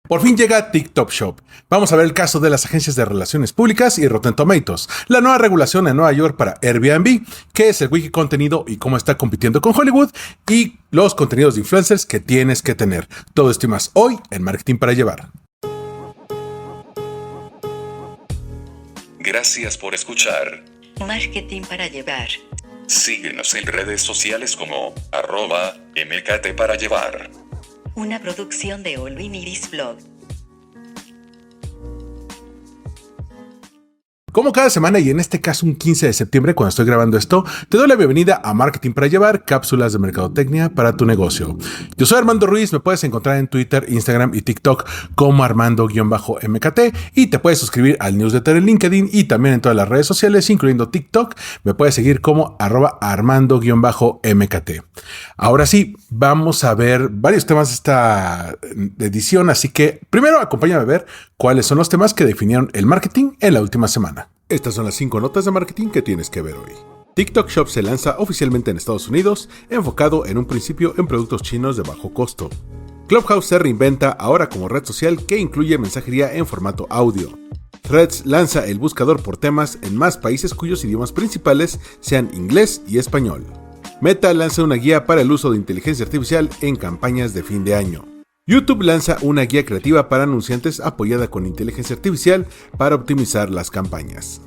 Por fin llega TikTok Shop. Vamos a ver el caso de las agencias de relaciones públicas y Rotten Tomatoes, la nueva regulación en Nueva York para Airbnb, qué es el wiki contenido y cómo está compitiendo con Hollywood, y los contenidos de influencers que tienes que tener. Todo esto y más hoy en Marketing para Llevar. Gracias por escuchar Marketing para Llevar. Síguenos en redes sociales como @MKT para llevar. Una producción de Olvin Iris Blog. Como cada semana y en este caso un 15 de septiembre cuando estoy grabando esto, te doy la bienvenida a Marketing para Llevar, cápsulas de mercadotecnia para tu negocio. Yo soy Armando Ruiz, me puedes encontrar en Twitter, Instagram y TikTok como Armando-MKT y te puedes suscribir al newsletter en LinkedIn y también en todas las redes sociales, incluyendo TikTok, me puedes seguir como @Armando-MKT. Ahora sí, vamos a ver varios temas de esta edición, así que primero acompáñame a ver cuáles son los temas que definieron el marketing en la última semana. Estas son las 5 notas de marketing que tienes que ver hoy. TikTok Shop se lanza oficialmente en Estados Unidos, enfocado en un principio en productos chinos de bajo costo. Clubhouse se reinventa ahora como red social que incluye mensajería en formato audio. Threads lanza el buscador por temas en más países cuyos idiomas principales sean inglés y español. Meta lanza una guía para el uso de inteligencia artificial en campañas de fin de año. YouTube lanza una guía creativa para anunciantes apoyada con inteligencia artificial para optimizar las campañas.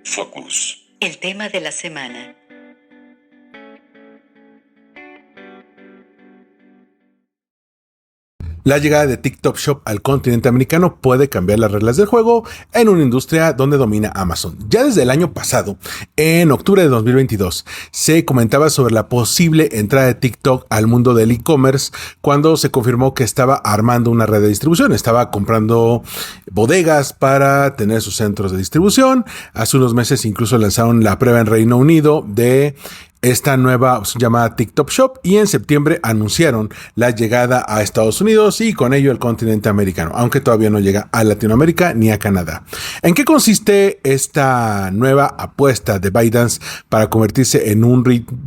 Focus. El tema de la semana. La llegada de TikTok Shop al continente americano puede cambiar las reglas del juego en una industria donde domina Amazon. Ya desde el año pasado, en octubre de 2022, se comentaba sobre la posible entrada de TikTok al mundo del e-commerce cuando se confirmó que estaba armando una red de distribución. Estaba comprando bodegas para tener sus centros de distribución. Hace unos meses incluso lanzaron la prueba en Reino Unido de esta nueva opción llamada TikTok Shop y en septiembre anunciaron la llegada a Estados Unidos y con ello al continente americano, aunque todavía no llega a Latinoamérica ni a Canadá. ¿En qué consiste esta nueva apuesta de ByteDance para convertirse en un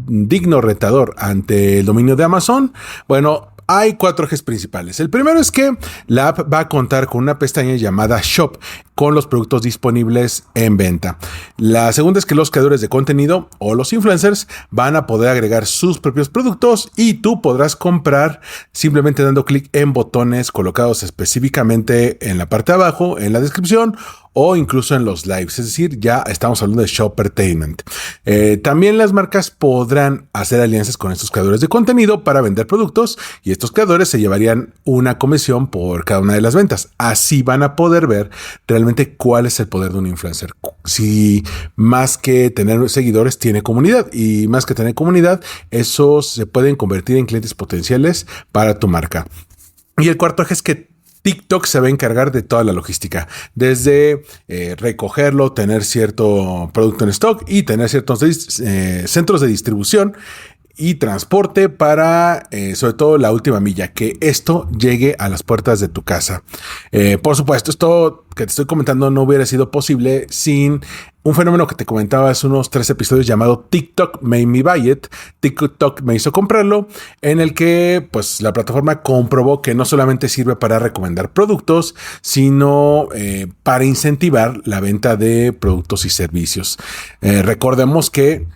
digno retador ante el dominio de Amazon? Bueno, hay 4 ejes principales. El primero es que la app va a contar con una pestaña llamada Shop con los productos disponibles en venta. La segunda es que los creadores de contenido o los influencers van a poder agregar sus propios productos y tú podrás comprar simplemente dando clic en botones colocados específicamente en la parte de abajo, en la descripción o incluso en los lives, es decir, ya estamos hablando de Shoppertainment. También las marcas podrán hacer alianzas con estos creadores de contenido para vender productos y estos creadores se llevarían una comisión por cada una de las ventas. Así van a poder ver realmente cuál es el poder de un influencer. Si más que tener seguidores tiene comunidad y más que tener comunidad, esos se pueden convertir en clientes potenciales para tu marca. Y el cuarto eje es que TikTok se va a encargar de toda la logística, desde recogerlo, tener cierto producto en stock y tener ciertos centros de distribución y transporte para, sobre todo, la última milla, que esto llegue a las puertas de tu casa. Por supuesto, esto que te estoy comentando no hubiera sido posible sin un fenómeno que te comentaba hace unos 3 episodios llamado TikTok Made Me Buy It. TikTok me hizo comprarlo, en el que pues la plataforma comprobó que no solamente sirve para recomendar productos, sino para incentivar la venta de productos y servicios. Recordemos que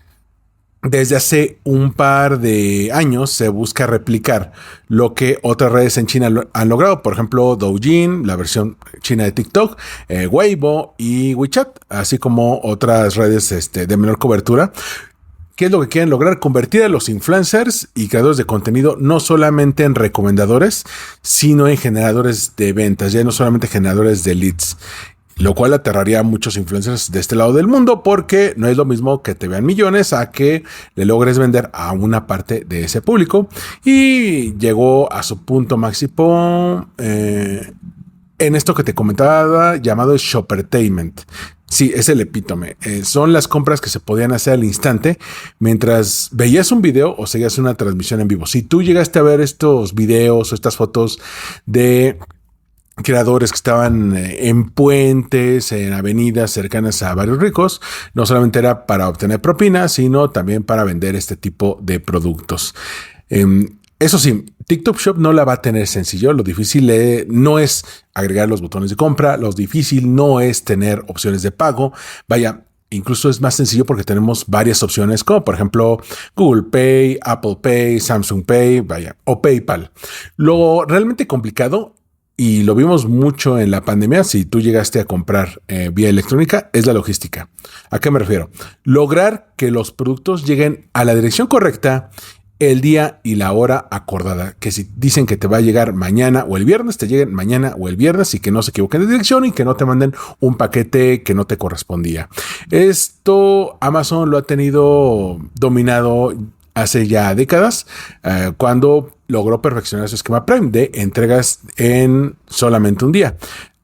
desde hace un par de años se busca replicar lo que otras redes en China han logrado, por ejemplo Douyin, la versión china de TikTok, Weibo y WeChat, así como otras redes de menor cobertura. ¿Qué es lo que quieren lograr? Convertir a los influencers y creadores de contenido no solamente en recomendadores, sino en generadores de ventas, ya no solamente generadores de leads. Lo cual aterraría a muchos influencers de este lado del mundo porque no es lo mismo que te vean millones a que le logres vender a una parte de ese público. Y llegó a su punto máximo en esto que te comentaba llamado Shoppertainment. Sí, es el epítome. Son las compras que se podían hacer al instante mientras veías un video o seguías una transmisión en vivo. Si tú llegaste a ver estos videos o estas fotos de creadores que estaban en puentes, en avenidas cercanas a barrios ricos, no solamente era para obtener propina, sino también para vender este tipo de productos. Eso sí, TikTok Shop no la va a tener sencillo. Lo difícil no es agregar los botones de compra. Lo difícil no es tener opciones de pago. Vaya, incluso es más sencillo porque tenemos varias opciones, como por ejemplo Google Pay, Apple Pay, Samsung Pay, vaya, o PayPal. Lo realmente complicado, y lo vimos mucho en la pandemia, si tú llegaste a comprar vía electrónica, es la logística. ¿A qué me refiero? Lograr que los productos lleguen a la dirección correcta, el día y la hora acordada, que si dicen que te va a llegar mañana o el viernes, te lleguen mañana o el viernes y que no se equivoquen de dirección y que no te manden un paquete que no te correspondía. Esto Amazon lo ha tenido dominado hace ya décadas, cuando logró perfeccionar su esquema Prime de entregas en solamente un día.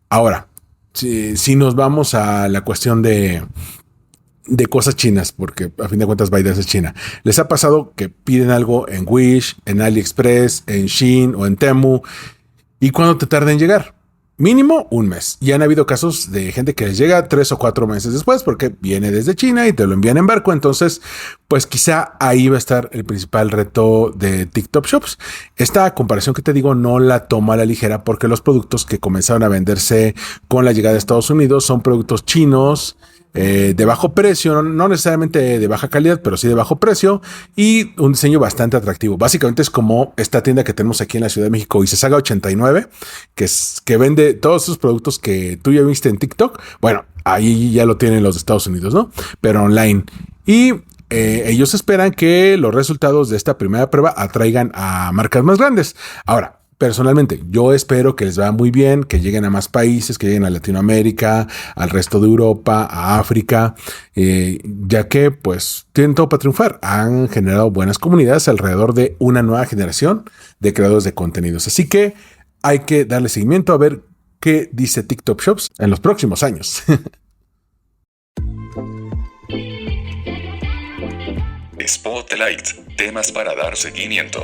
Ahora, si nos vamos a la cuestión de cosas chinas, porque a fin de cuentas ByteDance es China. ¿Les ha pasado que piden algo en Wish, en AliExpress, en Shein o en Temu? ¿Y cuándo te tarda en llegar? Mínimo un mes. Y han habido casos de gente que les llega 3 o 4 meses después porque viene desde China y te lo envían en barco. Entonces, pues quizá ahí va a estar el principal reto de TikTok Shops. Esta comparación que te digo no la tomo a la ligera porque los productos que comenzaron a venderse con la llegada de Estados Unidos son productos chinos, de bajo precio, no necesariamente de baja calidad, pero sí de bajo precio y un diseño bastante atractivo. Básicamente es como esta tienda que tenemos aquí en la Ciudad de México, Isesaga 89, que vende todos esos productos que tú ya viste en TikTok. Bueno, ahí ya lo tienen los de Estados Unidos, ¿no? Pero online. Y ellos esperan que los resultados de esta primera prueba atraigan a marcas más grandes. Ahora, personalmente, yo espero que les vaya muy bien, que lleguen a más países, que lleguen a Latinoamérica, al resto de Europa, a África, ya que pues tienen todo para triunfar. Han generado buenas comunidades alrededor de una nueva generación de creadores de contenidos. Así que hay que darle seguimiento a ver qué dice TikTok Shops en los próximos años. Spotlight, temas para dar seguimiento.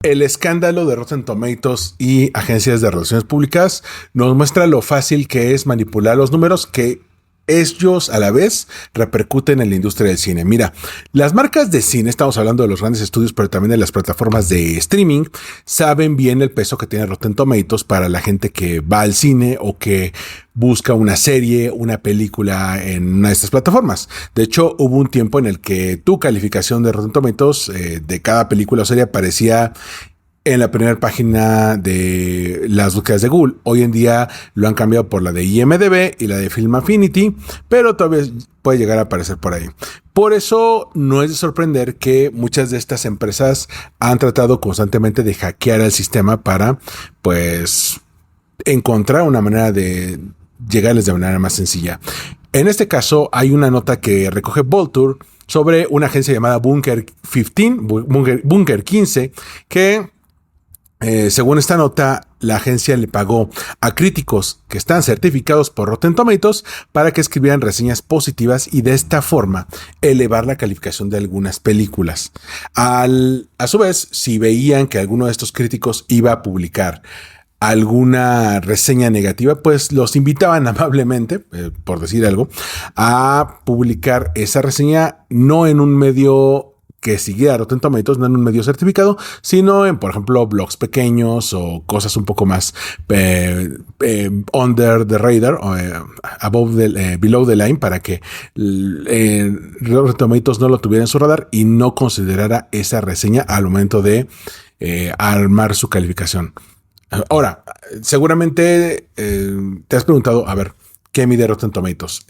El escándalo de Rotten Tomatoes y agencias de relaciones públicas nos muestra lo fácil que es manipular los números que ellos a la vez repercuten en la industria del cine. Mira, las marcas de cine, estamos hablando de los grandes estudios, pero también de las plataformas de streaming, saben bien el peso que tiene Rotten Tomatoes para la gente que va al cine o que busca una serie, una película en una de estas plataformas. De hecho, hubo un tiempo en el que tu calificación de Rotten Tomatoes de cada película o serie aparecía en la primera página de las búsquedas de Google. Hoy en día lo han cambiado por la de IMDb y la de Film Affinity, pero todavía puede llegar a aparecer por ahí. Por eso no es de sorprender que muchas de estas empresas han tratado constantemente de hackear el sistema para, pues, encontrar una manera de llegarles de manera más sencilla. En este caso, hay una nota que recoge Vulture sobre una agencia llamada Bunker 15, que según esta nota, la agencia le pagó a críticos que están certificados por Rotten Tomatoes para que escribieran reseñas positivas y de esta forma elevar la calificación de algunas películas. A su vez, si veían que alguno de estos críticos iba a publicar alguna reseña negativa, pues los invitaban amablemente, por decir algo, a publicar esa reseña no en un medio que siguiera Rotten Tomatoes, no en un medio certificado, sino en, por ejemplo, blogs pequeños o cosas un poco más under the radar, o below the line, para que Rotten Tomatoes no lo tuviera en su radar y no considerara esa reseña al momento de armar su calificación. Ahora, seguramente te has preguntado, a ver, ¿qué mide Rotten Tomatoes?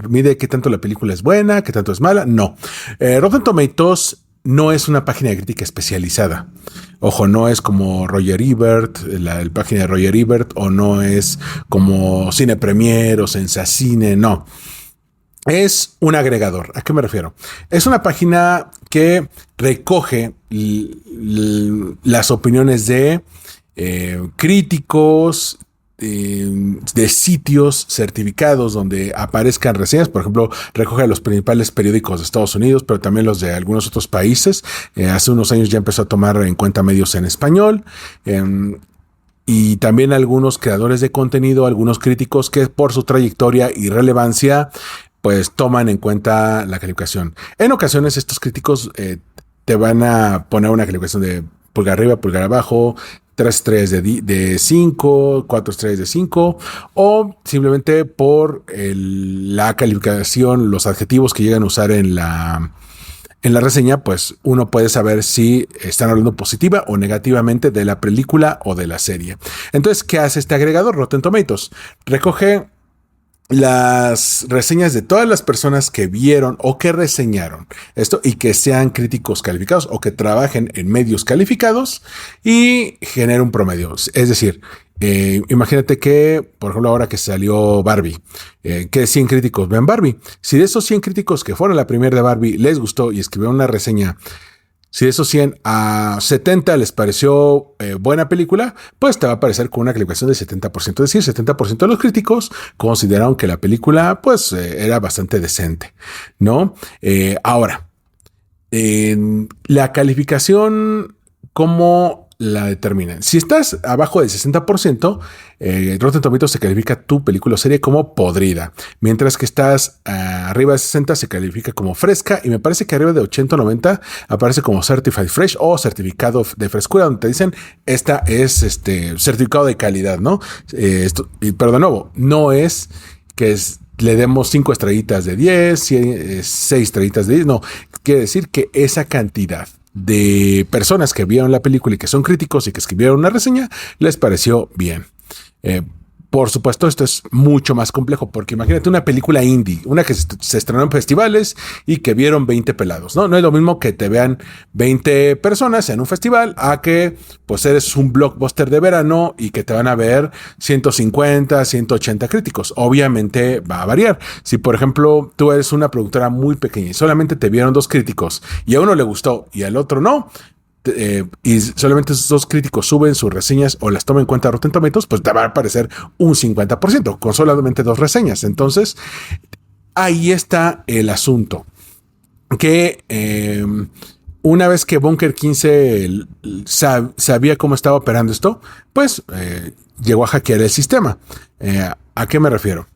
¿Mide qué tanto la película es buena, qué tanto es mala? No. Rotten Tomatoes no es una página de crítica especializada. Ojo, no es como Roger Ebert, la página de Roger Ebert, o no es como Cine Premier o Sensacine, no. Es un agregador. ¿A qué me refiero? Es una página que recoge las opiniones de críticos, de sitios certificados donde aparezcan reseñas. Por ejemplo, recoge a los principales periódicos de Estados Unidos, pero también los de algunos otros países. Hace unos años ya empezó a tomar en cuenta medios en español. Y también algunos creadores de contenido, algunos críticos que por su trayectoria y relevancia, pues toman en cuenta la calificación. En ocasiones estos críticos te van a poner una calificación de pulgar arriba, pulgar abajo, 3 estrellas de 5, 4 estrellas de 5, o simplemente por la calificación, los adjetivos que llegan a usar en la reseña, pues uno puede saber si están hablando positiva o negativamente de la película o de la serie. Entonces, ¿qué hace este agregador? Rotten Tomatoes recoge las reseñas de todas las personas que vieron o que reseñaron esto y que sean críticos calificados o que trabajen en medios calificados y genera un promedio. Es decir, imagínate que, por ejemplo, ahora que salió Barbie, que 100 críticos ven Barbie. Si de esos 100 críticos que fueron la primera de Barbie les gustó y escribieron una reseña, si de esos 100 a 70 les pareció buena película, pues te va a parecer con una calificación de 70%. Es decir, 70% de los críticos consideraron que la película pues era bastante decente, ¿no? Ahora, la calificación, ¿cómo la determinan? Si estás abajo del 60%, Rotten Tomatoes se califica tu película o serie como podrida, mientras que estás arriba de 60 se califica como fresca, y me parece que arriba de 80 o 90 aparece como Certified Fresh o certificado de frescura, donde te dicen esta es certificado de calidad, ¿no? Pero de nuevo, no es que le demos 5 estrellitas de 10, 6 estrellitas de 10, no, quiere decir que esa cantidad de personas que vieron la película y que son críticos y que escribieron una reseña les pareció bien. Por supuesto, esto es mucho más complejo, porque imagínate una película indie, una que se estrenó en festivales y que vieron 20 pelados, ¿no? No es lo mismo que te vean 20 personas en un festival a que pues eres un blockbuster de verano y que te van a ver 150, 180 críticos. Obviamente va a variar. Si, por ejemplo, tú eres una productora muy pequeña y solamente te vieron 2 críticos y a uno le gustó y al otro no, y solamente esos 2 críticos suben sus reseñas o las toman en cuenta Rotten Tomatoes, pues te va a aparecer un 50% con solamente 2 reseñas. Entonces, ahí está el asunto. Que una vez que Bunker 15 sabía cómo estaba operando esto, pues llegó a hackear el sistema. ¿A qué me refiero?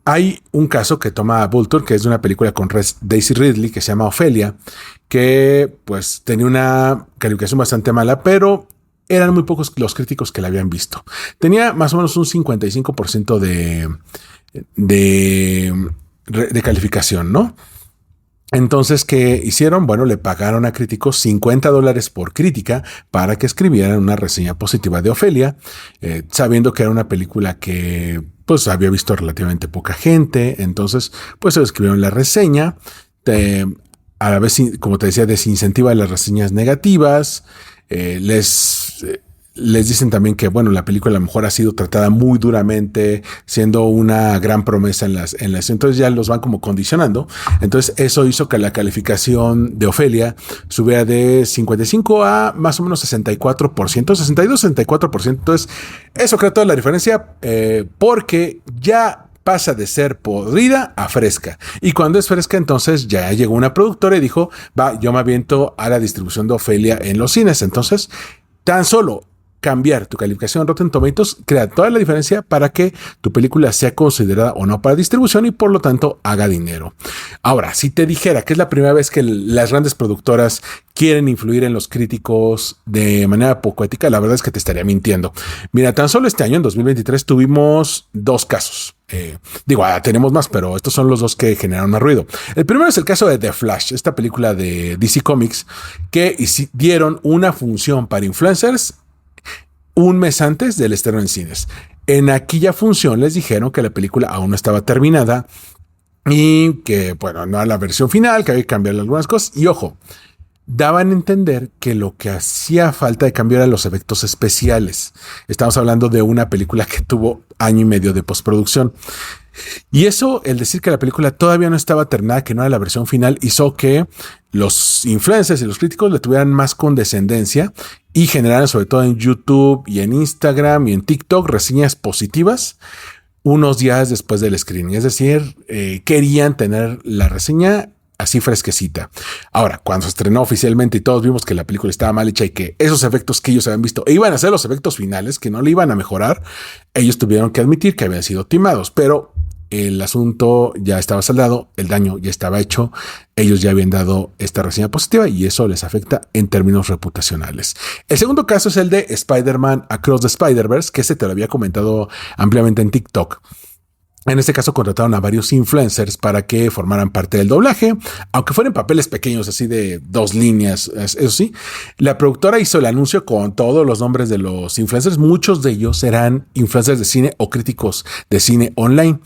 Hay un caso que toma Vulture, que es de una película con Daisy Ridley que se llama Ofelia, que pues tenía una calificación bastante mala, pero eran muy pocos los críticos que la habían visto. Tenía más o menos un 55% de calificación, ¿no? Entonces, ¿qué hicieron? Bueno, le pagaron a críticos $50 por crítica para que escribieran una reseña positiva de Ofelia, sabiendo que era una película que pues había visto relativamente poca gente. Entonces, pues escribieron la reseña. A la vez, como te decía, desincentiva las reseñas negativas. Les dicen también que, bueno, la película a lo mejor ha sido tratada muy duramente, siendo una gran promesa en las. Entonces ya los van como condicionando. Entonces eso hizo que la calificación de Ofelia subiera de 55 a más o menos 64%, 62, 64%. Entonces eso crea toda la diferencia, porque ya pasa de ser podrida a fresca. Y cuando es fresca, entonces ya llegó una productora y dijo, va, yo me aviento a la distribución de Ofelia en los cines. Entonces, tan solo cambiar tu calificación en Rotten Tomatoes crea toda la diferencia para que tu película sea considerada o no para distribución y por lo tanto haga dinero. Ahora, si te dijera que es la primera vez que las grandes productoras quieren influir en los críticos de manera poco ética, la verdad es que te estaría mintiendo. Mira, tan solo este año, en 2023, tuvimos 2 casos. Tenemos más, pero estos son los 2 que generaron más ruido. El primero es el caso de The Flash, esta película de DC Comics, que dieron una función para influencers un mes antes del estreno en cines. En aquella función les dijeron que la película aún no estaba terminada y que, bueno, no era la versión final, que había que cambiarle algunas cosas. Y ojo, daban a entender que lo que hacía falta de cambiar eran los efectos especiales. Estamos hablando de una película que tuvo 1 año y medio de postproducción. Y eso, el decir que la película todavía no estaba terminada, que no era la versión final, hizo que los influencers y los críticos le tuvieran más condescendencia y generaran, sobre todo en YouTube y en Instagram y en TikTok, reseñas positivas unos días después del screening. Es decir, querían tener la reseña así fresquecita. Ahora, cuando se estrenó oficialmente y todos vimos que la película estaba mal hecha y que esos efectos que ellos habían visto iban a ser los efectos finales, que no le iban a mejorar, ellos tuvieron que admitir que habían sido timados. Pero el asunto ya estaba saldado, el daño ya estaba hecho, ellos ya habían dado esta reseña positiva y eso les afecta en términos reputacionales. El segundo caso es el de Spider-Man Across the Spider-Verse, que te lo había comentado ampliamente en TikTok. En este caso contrataron a varios influencers para que formaran parte del doblaje, aunque fueran papeles pequeños, así de 2 líneas, eso sí. La productora hizo el anuncio con todos los nombres de los influencers. Muchos de ellos eran influencers de cine o críticos de cine online.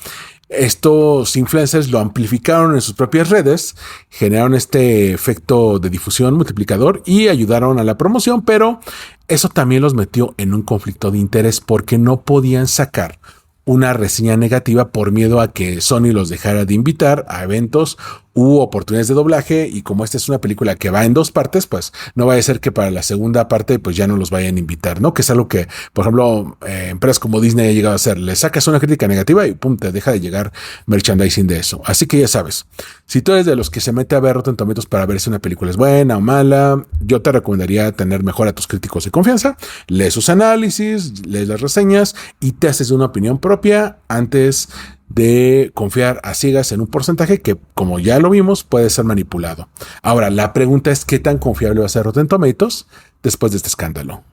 Estos influencers lo amplificaron en sus propias redes, generaron este efecto de difusión multiplicador y ayudaron a la promoción, pero eso también los metió en un conflicto de interés porque no podían sacar una reseña negativa por miedo a que Sony los dejara de invitar a eventos u oportunidades de doblaje, y como esta es una película que va en 2 partes, pues no vaya a ser que para la segunda parte pues ya no los vayan a invitar, ¿no? Que es algo que, por ejemplo, empresas como Disney ha llegado a hacer. Le sacas una crítica negativa y pum, te deja de llegar merchandising de eso. Así que ya sabes, si tú eres de los que se mete a ver Rotten Tomatoes para ver si una película es buena o mala, yo te recomendaría tener mejor a tus críticos de confianza, lee sus análisis, lees las reseñas y te haces una opinión propia antes de confiar a ciegas en un porcentaje que, como ya lo vimos, puede ser manipulado. Ahora, la pregunta es qué tan confiable va a ser Rotten Tomatoes después de este escándalo.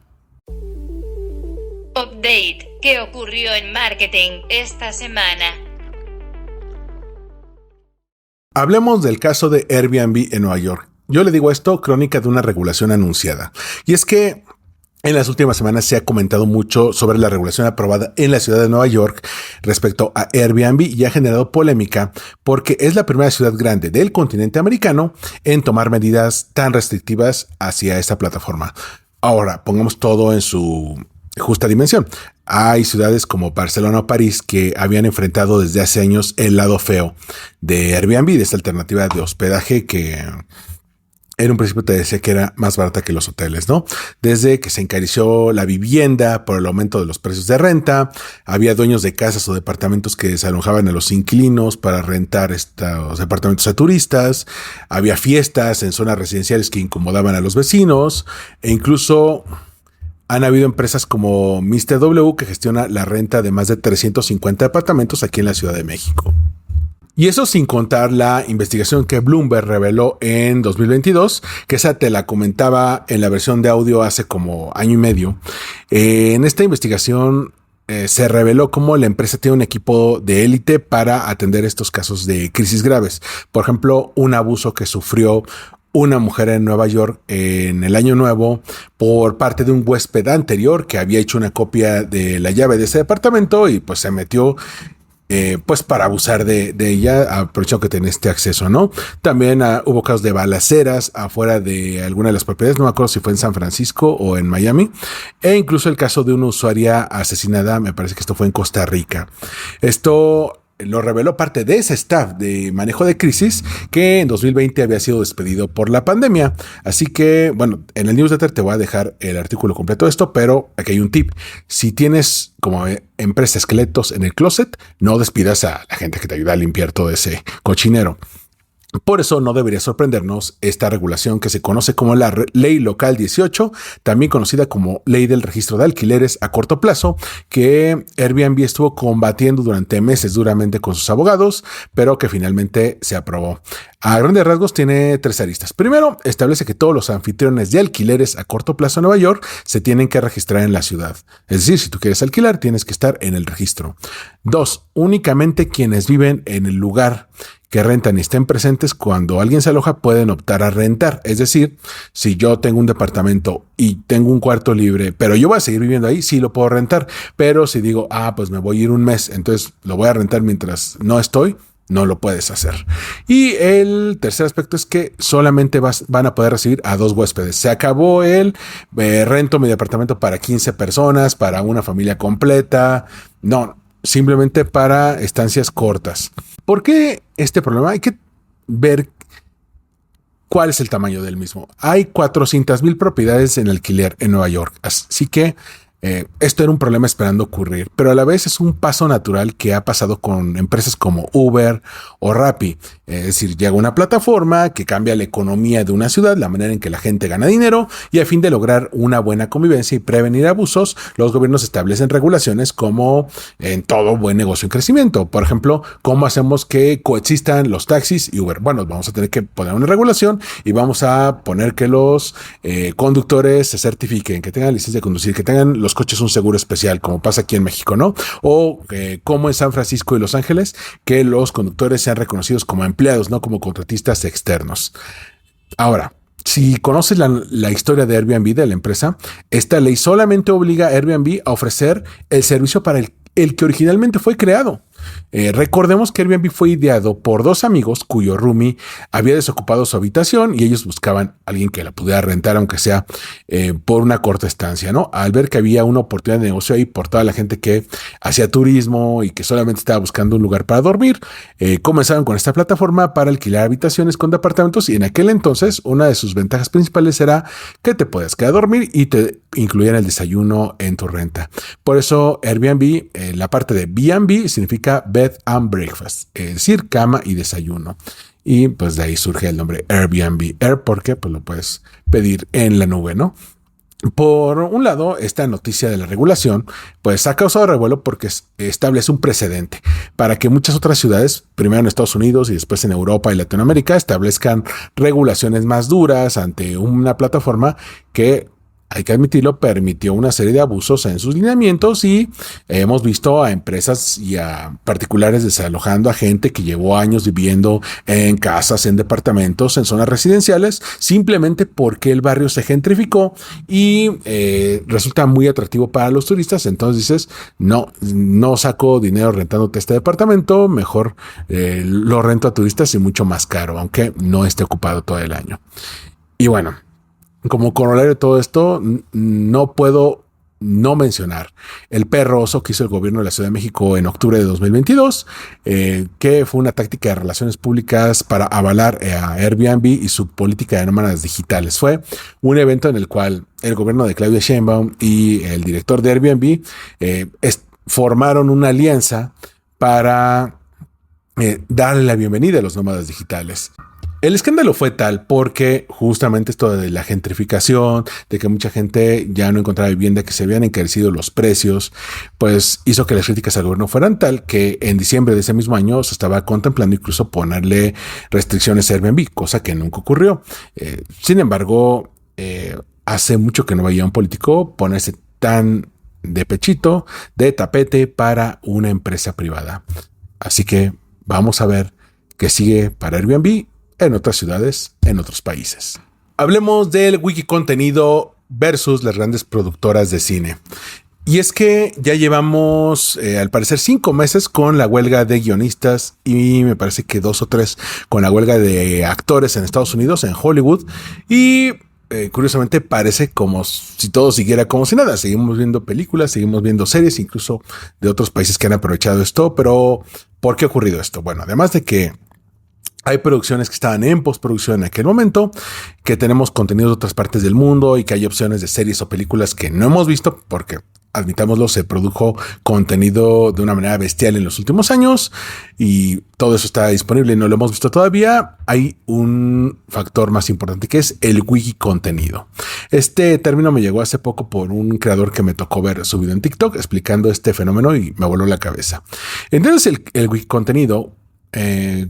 Update. ¿Qué ocurrió en marketing esta semana? Hablemos del caso de Airbnb en Nueva York. Yo le digo esto, crónica de una regulación anunciada. Y es que en las últimas semanas se ha comentado mucho sobre la regulación aprobada en la ciudad de Nueva York respecto a Airbnb y ha generado polémica porque es la primera ciudad grande del continente americano en tomar medidas tan restrictivas hacia esta plataforma. Ahora, pongamos todo en su justa dimensión. Hay ciudades como Barcelona o París que habían enfrentado desde hace años el lado feo de Airbnb, de esta alternativa de hospedaje que en un principio te decía que era más barata que los hoteles, ¿no? Desde que se encareció la vivienda por el aumento de los precios de renta, había dueños de casas o departamentos que desalojaban a los inquilinos para rentar estos departamentos a turistas, había fiestas en zonas residenciales que incomodaban a los vecinos, e incluso han habido empresas como Mr. W que gestiona la renta de más de 350 departamentos aquí en la Ciudad de México. Y eso sin contar la investigación que Bloomberg reveló en 2022, que esa te la comentaba en la versión de audio hace como año y medio. En esta investigación se reveló cómo la empresa tiene un equipo de élite para atender estos casos de crisis graves. Por ejemplo, un abuso que sufrió una mujer en Nueva York en el año nuevo por parte de un huésped anterior que había hecho una copia de la llave de ese departamento y pues se metió pues para abusar de ella, aprovechando que tenía este acceso, ¿no? También hubo casos de balaceras afuera de alguna de las propiedades, no me acuerdo si fue en San Francisco o en Miami, e incluso el caso de una usuaria asesinada, me parece que esto fue en Costa Rica. Esto lo reveló parte de ese staff de manejo de crisis que en 2020 había sido despedido por la pandemia. Así que, bueno, en el newsletter te voy a dejar el artículo completo de esto, pero aquí hay un tip. Si tienes como empresa esqueletos en el closet, no despidas a la gente que te ayuda a limpiar todo ese cochinero. Por eso no debería sorprendernos esta regulación que se conoce como la Ley Local 18, también conocida como Ley del Registro de Alquileres a corto plazo, que Airbnb estuvo combatiendo durante meses duramente con sus abogados, pero que finalmente se aprobó. A grandes rasgos tiene 3 aristas. Primero, establece que todos los anfitriones de alquileres a corto plazo en Nueva York se tienen que registrar en la ciudad. Es decir, si tú quieres alquilar, tienes que estar en el registro. 2, únicamente quienes viven en el lugar que rentan y estén presentes cuando alguien se aloja pueden optar a rentar. Es decir, si yo tengo un departamento y tengo un cuarto libre, pero yo voy a seguir viviendo ahí, sí lo puedo rentar. Pero si digo, pues me voy a ir un mes, entonces lo voy a rentar mientras no estoy, no lo puedes hacer. Y el tercer aspecto es que solamente van a poder recibir a 2 huéspedes. Se acabó el rento mi departamento para 15 personas, para una familia completa. No, simplemente para estancias cortas. ¿Por qué este problema? Hay que ver cuál es el tamaño del mismo. Hay 400,000 propiedades en alquiler en Nueva York, así que Esto era un problema esperando ocurrir, pero a la vez es un paso natural que ha pasado con empresas como Uber o Rappi. Es decir, llega una plataforma que cambia la economía de una ciudad, la manera en que la gente gana dinero, y a fin de lograr una buena convivencia y prevenir abusos, los gobiernos establecen regulaciones como en todo buen negocio en crecimiento. Por ejemplo, ¿cómo hacemos que coexistan los taxis y Uber? Bueno, vamos a tener que poner una regulación y vamos a poner que los conductores se certifiquen, que tengan licencia de conducir, que tengan los coches un seguro especial, como pasa aquí en México, ¿no? O como en San Francisco y Los Ángeles, que los conductores sean reconocidos como empleados, no como contratistas externos. Ahora, si conoces la historia de Airbnb, de la empresa, esta ley solamente obliga a Airbnb a ofrecer el servicio para el que originalmente fue creado. Recordemos que Airbnb fue ideado por dos amigos cuyo roomie había desocupado su habitación y ellos buscaban a alguien que la pudiera rentar, aunque sea por una corta estancia, ¿no? Al ver que había una oportunidad de negocio ahí por toda la gente que hacía turismo y que solamente estaba buscando un lugar para dormir, comenzaron con esta plataforma para alquilar habitaciones con departamentos, y en aquel entonces una de sus ventajas principales era que te podías quedar a dormir y te incluían el desayuno en tu renta. Por eso Airbnb, la parte de B&B significa Bed and Breakfast, es decir, cama y desayuno. Y pues de ahí surge el nombre Airbnb. Air porque pues lo puedes pedir en la nube, ¿no? Por un lado, esta noticia de la regulación pues ha causado revuelo porque establece un precedente para que muchas otras ciudades, primero en Estados Unidos y después en Europa y Latinoamérica, establezcan regulaciones más duras ante una plataforma que, hay que admitirlo, permitió una serie de abusos en sus lineamientos, y hemos visto a empresas y a particulares desalojando a gente que llevó años viviendo en casas, en departamentos, en zonas residenciales, simplemente porque el barrio se gentrificó y resulta muy atractivo para los turistas. Entonces dices, no saco dinero rentándote este departamento, mejor lo rento a turistas y mucho más caro, aunque no esté ocupado todo el año. Y bueno, como corolario de todo esto, no puedo no mencionar el perro oso que hizo el gobierno de la Ciudad de México en octubre de 2022, que fue una táctica de relaciones públicas para avalar a Airbnb y su política de nómadas digitales. Fue un evento en el cual el gobierno de Claudia Sheinbaum y el director de Airbnb formaron una alianza para darle la bienvenida a los nómadas digitales. El escándalo fue tal porque justamente esto de la gentrificación, de que mucha gente ya no encontraba vivienda, que se habían encarecido los precios, pues hizo que las críticas al gobierno fueran tal que en diciembre de ese mismo año se estaba contemplando incluso ponerle restricciones a Airbnb, cosa que nunca ocurrió. Sin embargo, hace mucho que no veía a un político ponerse tan de pechito, de tapete para una empresa privada. Así que vamos a ver qué sigue para Airbnb en otras ciudades, en otros países. Hablemos del Wikicontenido versus las grandes productoras de cine. Y es que ya llevamos, al parecer, 5 meses con la huelga de guionistas y me parece que 2 o 3 con la huelga de actores en Estados Unidos, en Hollywood. Y curiosamente parece como si todo siguiera como si nada. Seguimos viendo películas, seguimos viendo series, incluso de otros países que han aprovechado esto. Pero, ¿por qué ha ocurrido esto? Bueno, además de que hay producciones que estaban en postproducción en aquel momento, que tenemos contenido de otras partes del mundo y que hay opciones de series o películas que no hemos visto porque, admitámoslo, se produjo contenido de una manera bestial en los últimos años y todo eso está disponible y no lo hemos visto todavía. Hay un factor más importante que es el Wikicontenido. Este término me llegó hace poco por un creador que me tocó ver su video en TikTok explicando este fenómeno y me voló la cabeza. Entonces el Wikicontenido,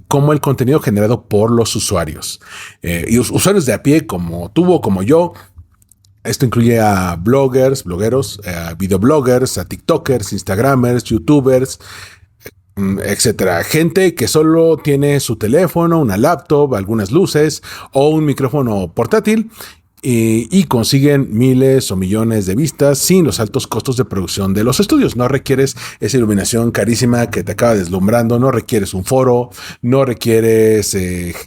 como el contenido generado por los usuarios y usuarios de a pie como tú o como yo. Esto incluye a blogueros, a videobloggers, a tiktokers, instagramers, youtubers, etcétera. Gente que solo tiene su teléfono, una laptop, algunas luces o un micrófono portátil y consiguen miles o millones de vistas sin los altos costos de producción de los estudios. No requieres esa iluminación carísima que te acaba deslumbrando, no requieres un foro, no requieres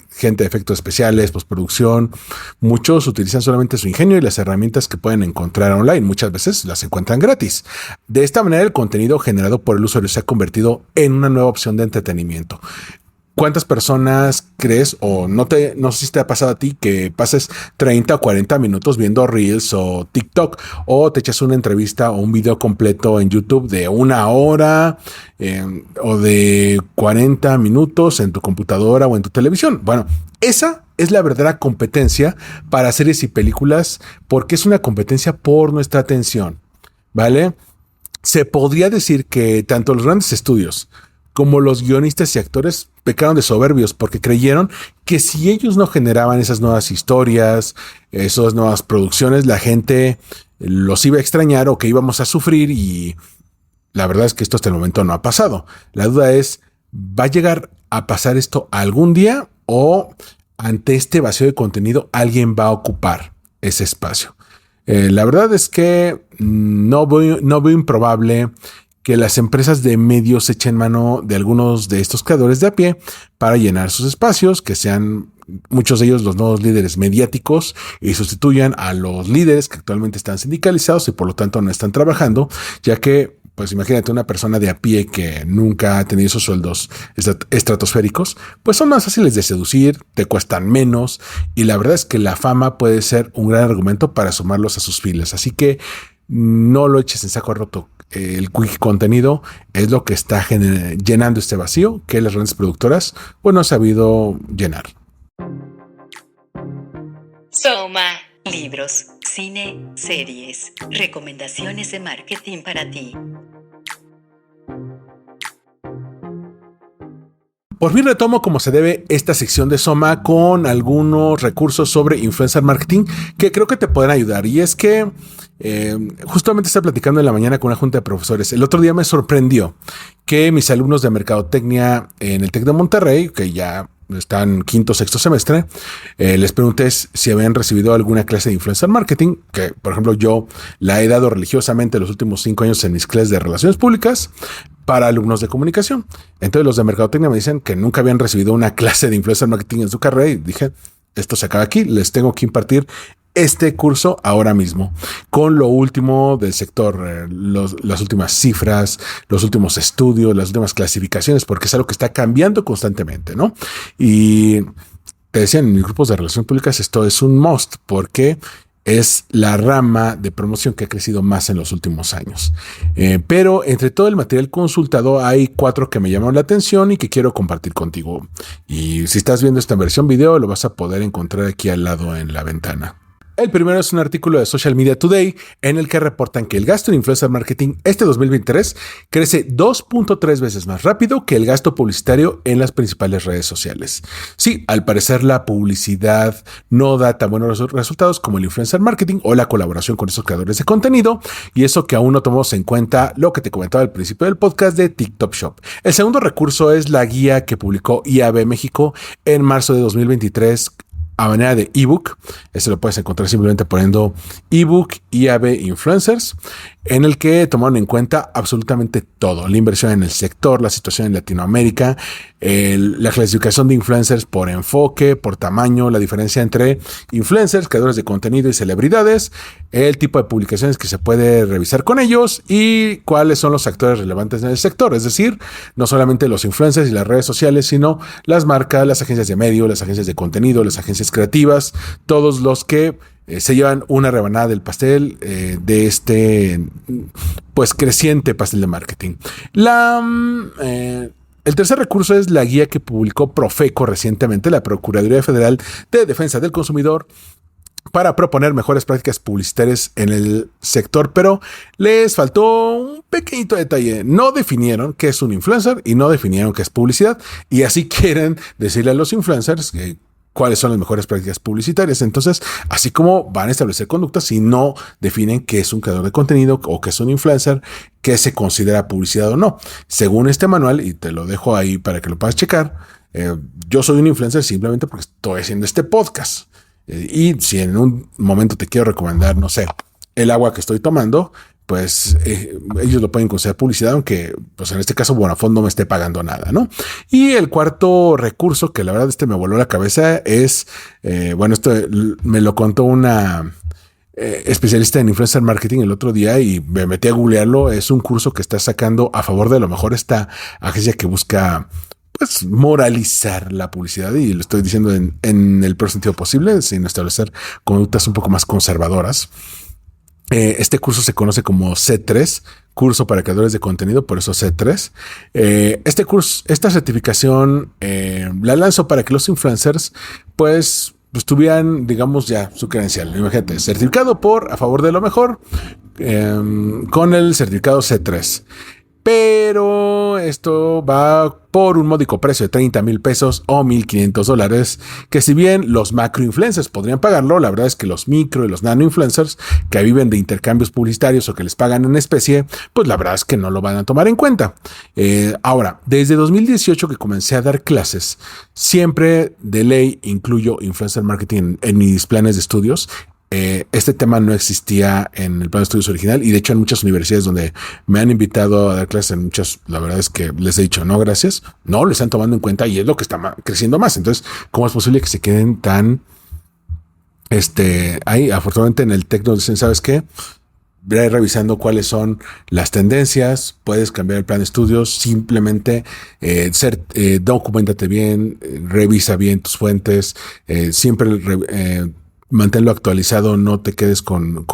gente de efectos especiales, postproducción. Muchos utilizan solamente su ingenio y las herramientas que pueden encontrar online. Muchas veces las encuentran gratis. De esta manera, el contenido generado por el usuario se ha convertido en una nueva opción de entretenimiento. ¿Cuántas personas crees no sé si te ha pasado a ti que pases 30 o 40 minutos viendo Reels o TikTok o te echas una entrevista o un video completo en YouTube de 1 hora o de 40 minutos en tu computadora o en tu televisión? Bueno, esa es la verdadera competencia para series y películas porque es una competencia por nuestra atención, ¿vale? Se podría decir que tanto los grandes estudios como los guionistas y actores pecaron de soberbios porque creyeron que si ellos no generaban esas nuevas historias, esas nuevas producciones, la gente los iba a extrañar o que íbamos a sufrir, y la verdad es que esto hasta el momento no ha pasado. La duda es, ¿va a llegar a pasar esto algún día o ante este vacío de contenido alguien va a ocupar ese espacio? La verdad es que no veo improbable que las empresas de medios echen mano de algunos de estos creadores de a pie para llenar sus espacios, que sean muchos de ellos los nuevos líderes mediáticos y sustituyan a los líderes que actualmente están sindicalizados y por lo tanto no están trabajando, ya que pues imagínate una persona de a pie que nunca ha tenido esos sueldos estratosféricos, pues son más fáciles de seducir, te cuestan menos y la verdad es que la fama puede ser un gran argumento para sumarlos a sus filas. Así que no lo eches en saco roto. El quick contenido es lo que está llenando este vacío que las grandes productoras pues no han sabido llenar. Soma. Libros, cine, series, recomendaciones de marketing para ti. Por fin retomo como se debe esta sección de Soma con algunos recursos sobre influencer marketing que creo que te pueden ayudar. Y es que justamente estaba platicando en la mañana con una junta de profesores. El otro día me sorprendió que mis alumnos de mercadotecnia en el TEC de Monterrey, que ya están quinto o sexto semestre, les pregunté si habían recibido alguna clase de influencer marketing, que por ejemplo yo la he dado religiosamente los últimos 5 años en mis clases de relaciones públicas para alumnos de comunicación. Entonces los de mercadotecnia me dicen que nunca habían recibido una clase de influencer marketing en su carrera y dije, esto se acaba aquí, les tengo que impartir este curso ahora mismo, con lo último del sector, las últimas cifras, los últimos estudios, las últimas clasificaciones, porque es algo que está cambiando constantemente, ¿no? Y te decían en mis grupos de relaciones públicas, esto es un must, porque es la rama de promoción que ha crecido más en los últimos años. Pero entre todo el material consultado hay 4 que me llamaron la atención y que quiero compartir contigo. Y si estás viendo esta versión video, lo vas a poder encontrar aquí al lado en la ventana. El primero es un artículo de Social Media Today en el que reportan que el gasto en influencer marketing este 2023 crece 2.3 veces más rápido que el gasto publicitario en las principales redes sociales. Sí, al parecer la publicidad no da tan buenos resultados como el influencer marketing o la colaboración con esos creadores de contenido, y eso que aún no tomamos en cuenta lo que te comentaba al principio del podcast de TikTok Shop. El segundo recurso es la guía que publicó IAB México en marzo de 2023 a manera de ebook. Este lo puedes encontrar simplemente poniendo ebook IAB Influencers, en el que tomaron en cuenta absolutamente todo: la inversión en el sector, la situación en Latinoamérica, la clasificación de influencers por enfoque, por tamaño, la diferencia entre influencers, creadores de contenido y celebridades, el tipo de publicaciones que se puede revisar con ellos y cuáles son los actores relevantes en el sector. Es decir, no solamente los influencers y las redes sociales, sino las marcas, las agencias de medio, las agencias de contenido, las agencias creativas, todos los que se llevan una rebanada del pastel de este pues creciente pastel de marketing. El tercer recurso es la guía que publicó Profeco recientemente, la Procuraduría Federal de Defensa del Consumidor, para proponer mejores prácticas publicitarias en el sector, pero les faltó un pequeñito detalle. No definieron qué es un influencer y no definieron qué es publicidad, y así quieren decirle a los influencers cuáles son las mejores prácticas publicitarias. Entonces, así como van a establecer conductas si no definen qué es un creador de contenido o qué es un influencer, qué se considera publicidad o no. Según este manual, y te lo dejo ahí para que lo puedas checar, yo soy un influencer simplemente porque estoy haciendo este podcast. Y si en un momento te quiero recomendar, no sé, el agua que estoy tomando, pues ellos lo pueden considerar publicidad, aunque pues en este caso Bonafont no me esté pagando nada, ¿no? Y el cuarto recurso, que la verdad me voló la cabeza, es, esto me lo contó una especialista en influencer marketing el otro día y me metí a googlearlo. Es un curso que está sacando a favor de lo mejor esta agencia que busca pues moralizar la publicidad, y lo estoy diciendo en el peor sentido posible, sin establecer conductas un poco más conservadoras. Este curso se conoce como C3, curso para creadores de contenido, por eso C3. Este curso, esta certificación la lanzo para que los influencers pues tuvieran, digamos, ya su credencial. Imagínate, certificado por a favor de lo mejor, con el certificado C3. Pero esto va por un módico precio de 30,000 pesos o $1,500, que si bien los macro influencers podrían pagarlo, la verdad es que los micro y los nano influencers que viven de intercambios publicitarios o que les pagan en especie, pues la verdad es que no lo van a tomar en cuenta. Ahora, desde 2018 que comencé a dar clases, siempre de ley incluyo influencer marketing en mis planes de estudios. Este tema no existía en el plan de estudios original, y de hecho en muchas universidades donde me han invitado a dar clases, en muchas, la verdad es que les he dicho no gracias, no lo están tomando en cuenta, y es lo que está creciendo más. Entonces, ¿cómo es posible que se queden tan ahí? Afortunadamente en el TEC nos dicen, ¿sabes qué? Ve revisando cuáles son las tendencias, puedes cambiar el plan de estudios, simplemente documentate bien, revisa bien tus fuentes, siempre manténlo actualizado, no te quedes con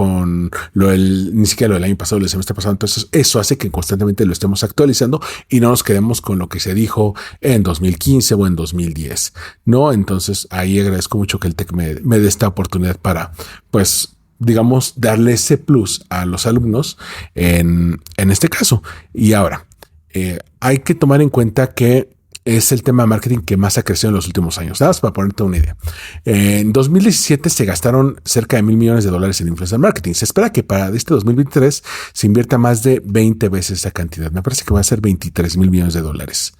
ni siquiera lo del año pasado, el semestre pasado. Entonces eso hace que constantemente lo estemos actualizando y no nos quedemos con lo que se dijo en 2015 o en 2010, ¿no? Entonces ahí agradezco mucho que el TEC me dé esta oportunidad para, pues, digamos, darle ese plus a los alumnos en este caso. Y ahora, hay que tomar en cuenta que es el tema de marketing que más ha crecido en los últimos años. Nada más para ponerte una idea. En 2017 se gastaron cerca de $1,000 millones en influencer marketing. Se espera que para este 2023 se invierta más de 20 veces esa cantidad. Me parece que va a ser $23,000 millones.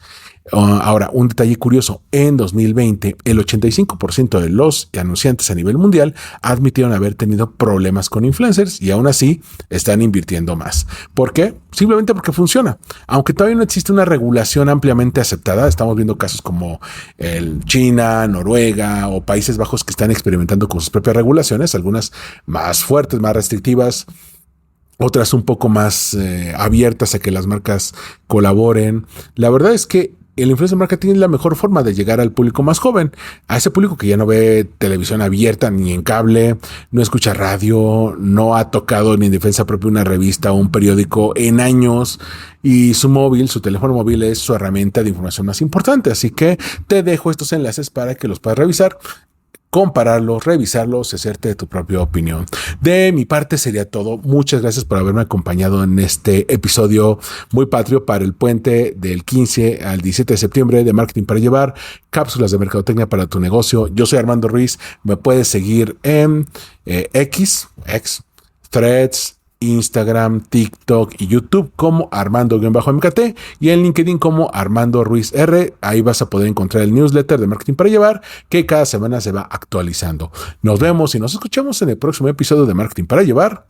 Ahora, un detalle curioso, en 2020 el 85% de los anunciantes a nivel mundial admitieron haber tenido problemas con influencers, y aún así están invirtiendo más. ¿Por qué? Simplemente porque funciona. Aunque todavía no existe una regulación ampliamente aceptada, estamos viendo casos como China, Noruega o Países Bajos que están experimentando con sus propias regulaciones, algunas más fuertes, más restrictivas, otras un poco más abiertas a que las marcas colaboren. La verdad es que el influencer marketing es la mejor forma de llegar al público más joven, a ese público que ya no ve televisión abierta ni en cable, no escucha radio, no ha tocado ni en defensa propia una revista o un periódico en años, y su teléfono móvil es su herramienta de información más importante. Así que te dejo estos enlaces para que los puedas revisar, compararlos, revisarlos, hacerte de tu propia opinión. De mi parte sería todo. Muchas gracias por haberme acompañado en este episodio muy patrio para el puente del 15 al 17 de septiembre de Marketing para Llevar, cápsulas de mercadotecnia para tu negocio. Yo soy Armando Ruiz. Me puedes seguir en X, Threads, Instagram, TikTok y YouTube como Armando-MKT, y en LinkedIn como Armando Ruiz R. Ahí vas a poder encontrar el newsletter de Marketing para Llevar, que cada semana se va actualizando. Nos vemos y nos escuchamos en el próximo episodio de Marketing para Llevar.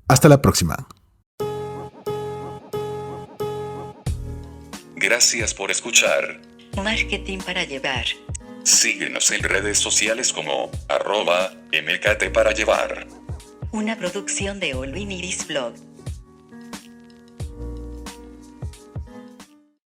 Hasta la próxima. Gracias por escuchar. Marketing para Llevar. Síguenos en redes sociales como @MKT para Llevar. Una producción de Olvin Iris Blog.